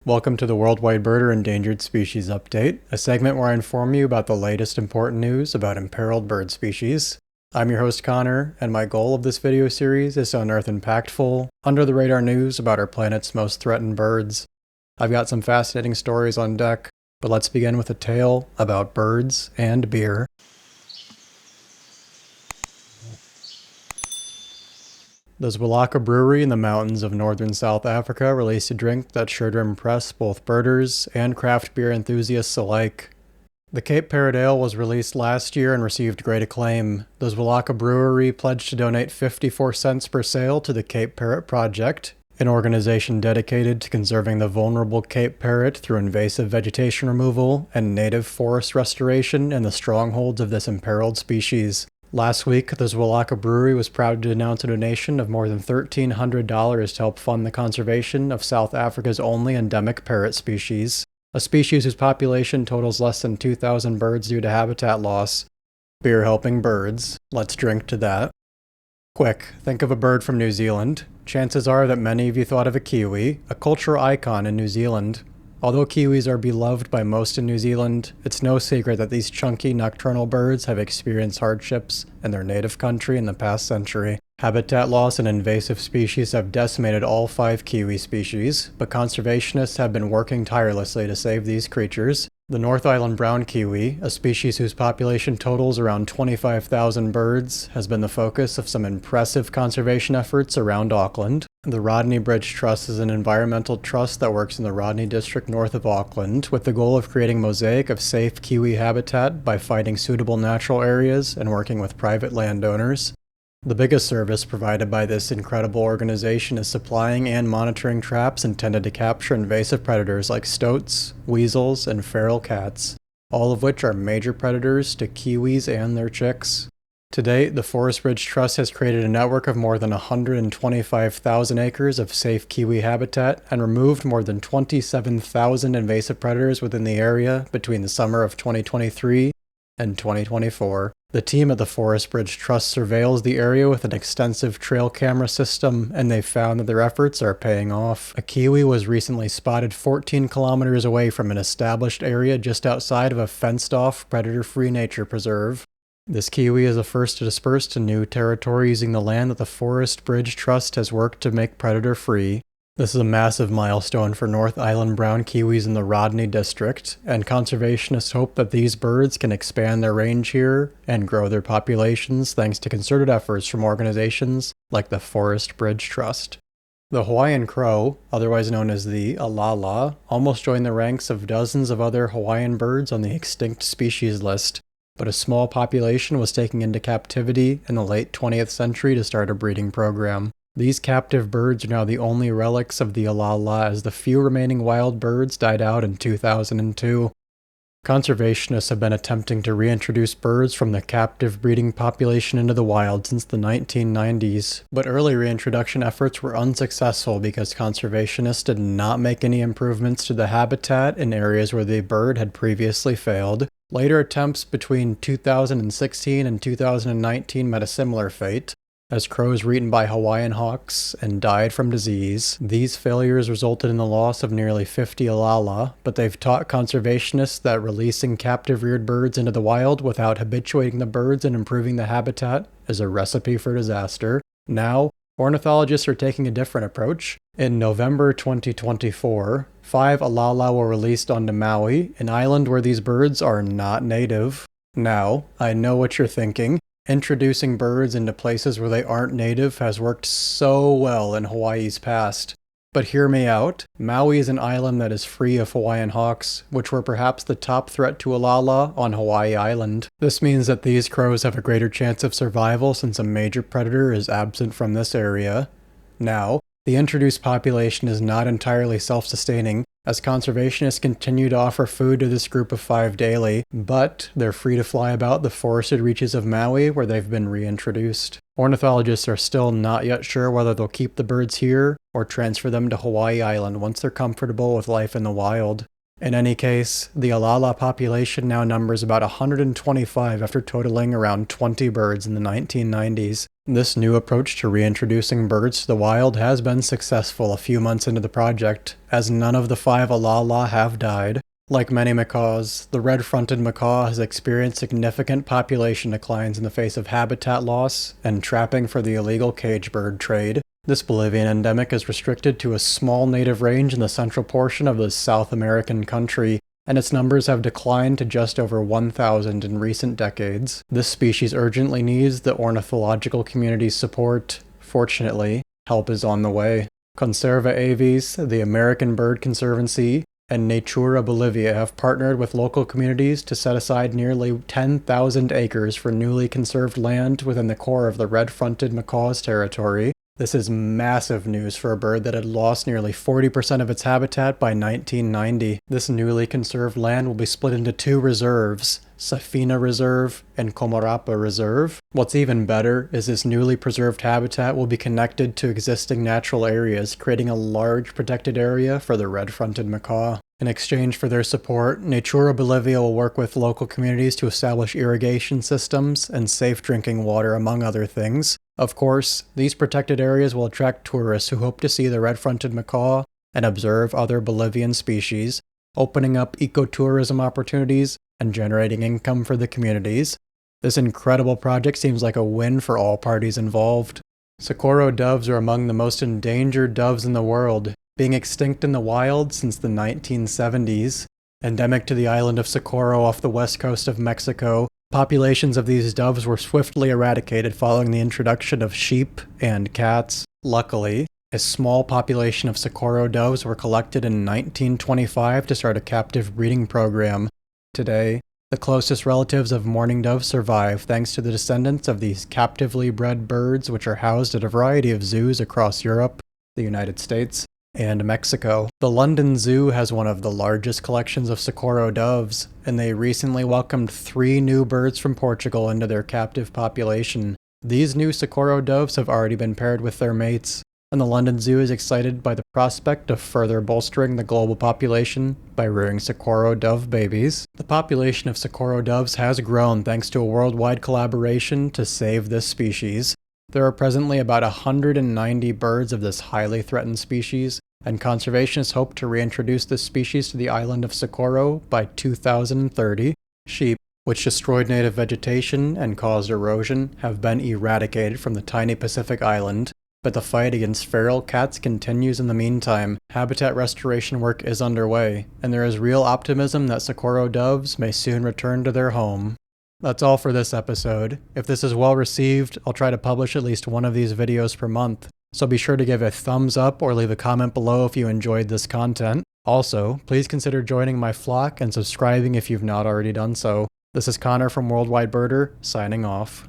Welcome to the Worldwidebirder Endangered Species Update, a segment where I inform you about the latest important news about imperiled bird species. I'm your host Connor, and my goal of this video series is to unearth impactful, under-the-radar news about our planet's most threatened birds. I've got some fascinating stories on deck, but let's begin with a tale about birds and beer. The Zwalaka Brewery in the mountains of northern South Africa released a drink that's sure to impress both birders and craft beer enthusiasts alike. The Cape Parrot Ale was released last year and received great acclaim. The Zwalaka Brewery pledged to donate 54 cents per sale to the Cape Parrot Project, an organization dedicated to conserving the vulnerable Cape Parrot through invasive vegetation removal and native forest restoration in the strongholds of this imperiled species. Last week, the Zwalaka Brewery was proud to announce a donation of more than $1,300 to help fund the conservation of South Africa's only endemic parrot species, a species whose population totals less than 2,000 birds due to habitat loss. Beer helping birds. Let's drink to that. Quick, think of a bird from New Zealand. Chances are that many of you thought of a kiwi, a cultural icon in New Zealand. Although kiwis are beloved by most in New Zealand, it's no secret that these chunky nocturnal birds have experienced hardships in their native country in the past century. Habitat loss and invasive species have decimated all 5 kiwi species, but conservationists have been working tirelessly to save these creatures. The North Island brown kiwi, a species whose population totals around 25,000 birds, has been the focus of some impressive conservation efforts around Auckland. The Rodney Bridge Trust is an environmental trust that works in the Rodney district north of Auckland, with the goal of creating a mosaic of safe kiwi habitat by finding suitable natural areas and working with private landowners. The biggest service provided by this incredible organization is supplying and monitoring traps intended to capture invasive predators like stoats, weasels, and feral cats, all of which are major predators to kiwis and their chicks. To date, the Forest Ridge Trust has created a network of more than 125,000 acres of safe kiwi habitat and removed more than 27,000 invasive predators within the area between the summer of 2023 and 2024. The team at the Forest Ridge Trust surveils the area with an extensive trail camera system, and they've found that their efforts are paying off. A kiwi was recently spotted 14 kilometers away from an established area just outside of a fenced-off, predator-free nature preserve. This kiwi is the first to disperse to new territory using the land that the Forest Bridge Trust has worked to make predator-free. This is a massive milestone for North Island brown kiwis in the Rodney district, and conservationists hope that these birds can expand their range here and grow their populations thanks to concerted efforts from organizations like the Forest Bridge Trust. The Hawaiian Crow, otherwise known as the alala, almost joined the ranks of dozens of other Hawaiian birds on the extinct species list, but a small population was taken into captivity in the late 20th century to start a breeding program. These captive birds are now the only relics of the alala, as the few remaining wild birds died out in 2002. Conservationists have been attempting to reintroduce birds from the captive breeding population into the wild since the 1990s, but early reintroduction efforts were unsuccessful because conservationists did not make any improvements to the habitat in areas where the bird had previously failed. Later attempts between 2016 and 2019 met a similar fate, as crows were eaten by Hawaiian hawks and died from disease. These failures resulted in the loss of nearly 50 alala, but they've taught conservationists that releasing captive reared birds into the wild without habituating the birds and improving the habitat is a recipe for disaster. Now, ornithologists are taking a different approach. In November 2024, 5 alala were released onto Maui, an island where these birds are not native. Now, I know what you're thinking. Introducing birds into places where they aren't native has worked so well in Hawaii's past. But hear me out. Maui is an island that is free of Hawaiian hawks, which were perhaps the top threat to alala on Hawaii Island. This means that these crows have a greater chance of survival since a major predator is absent from this area. Now, the introduced population is not entirely self-sustaining, as conservationists continue to offer food to this group of 5 daily, but they're free to fly about the forested reaches of Maui where they've been reintroduced. Ornithologists are still not yet sure whether they'll keep the birds here or transfer them to Hawaii Island once they're comfortable with life in the wild. In any case, the Alala population now numbers about 125 after totaling around 20 birds in the 1990s. This new approach to reintroducing birds to the wild has been successful a few months into the project, as none of the 5 Alala have died. Like many macaws, the red-fronted macaw has experienced significant population declines in the face of habitat loss and trapping for the illegal cage bird trade. This Bolivian endemic is restricted to a small native range in the central portion of the South American country, and its numbers have declined to just over 1,000 in recent decades. This species urgently needs the ornithological community's support. Fortunately, help is on the way. Conserva Aves, the American Bird Conservancy, and Natura Bolivia have partnered with local communities to set aside nearly 10,000 acres for newly conserved land within the core of the red-fronted macaw's territory. This is massive news for a bird that had lost nearly 40% of its habitat by 1990. This newly conserved land will be split into 2 reserves, Safina Reserve and Comarapa Reserve. What's even better is this newly preserved habitat will be connected to existing natural areas, creating a large protected area for the red-fronted macaw. In exchange for their support, Natura Bolivia will work with local communities to establish irrigation systems and safe drinking water, among other things. Of course, these protected areas will attract tourists who hope to see the red-fronted macaw and observe other Bolivian species, opening up ecotourism opportunities and generating income for the communities. This incredible project seems like a win for all parties involved. Socorro doves are among the most endangered doves in the world, being extinct in the wild since the 1970s. Endemic to the island of Socorro off the west coast of Mexico, populations of these doves were swiftly eradicated following the introduction of sheep and cats. Luckily, a small population of Socorro doves were collected in 1925 to start a captive breeding program. Today, the closest relatives of mourning doves survive thanks to the descendants of these captively bred birds, which are housed at a variety of zoos across Europe, the United States, and Mexico. The London Zoo has one of the largest collections of Socorro doves, and they recently welcomed 3 new birds from Portugal into their captive population. These new Socorro doves have already been paired with their mates, and the London Zoo is excited by the prospect of further bolstering the global population by rearing Socorro dove babies. The population of Socorro doves has grown thanks to a worldwide collaboration to save this species. There are presently about 190 birds of this highly threatened species, and conservationists hope to reintroduce this species to the island of Socorro by 2030. Sheep, which destroyed native vegetation and caused erosion, have been eradicated from the tiny Pacific island, but the fight against feral cats continues in the meantime. Habitat restoration work is underway, and there is real optimism that Socorro doves may soon return to their home. That's all for this episode. If this is well received, I'll try to publish at least one of these videos per month, so be sure to give a thumbs up or leave a comment below if you enjoyed this content. Also, please consider joining my flock and subscribing if you've not already done so. This is Connor from WorldwideBirder, signing off.